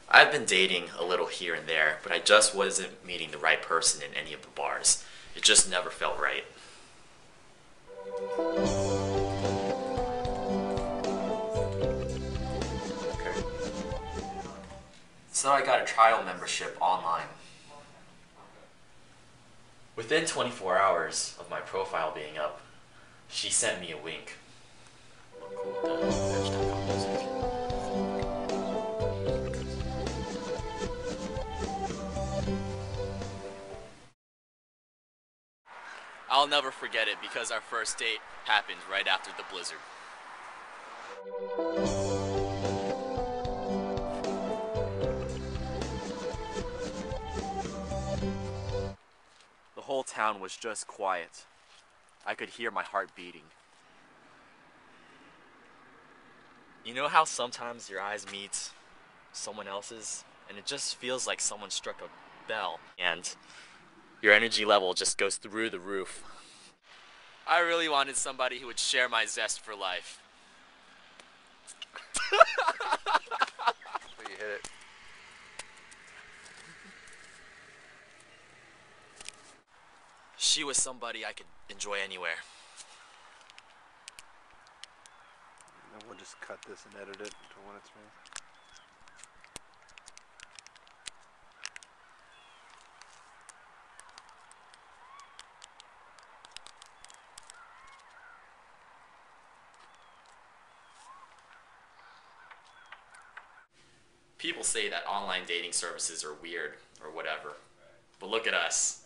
I've been dating a little here and there, but I just wasn't meeting the right person in any of the bars. It just never felt right. Okay. So I got a trial membership online. Within 24 hours of my profile being up, she sent me a wink. I'll never forget it because our first date happened right after the blizzard. The whole town was just quiet. I could hear my heart beating. You know how sometimes your eyes meet someone else's and it just feels like someone struck a bell and your energy level just goes through the roof. I really wanted somebody who would share my zest for life. So you hit it. She was somebody I could enjoy anywhere. And we'll just cut this and edit it to when it's made. People say that online dating services are weird or whatever, but look at us.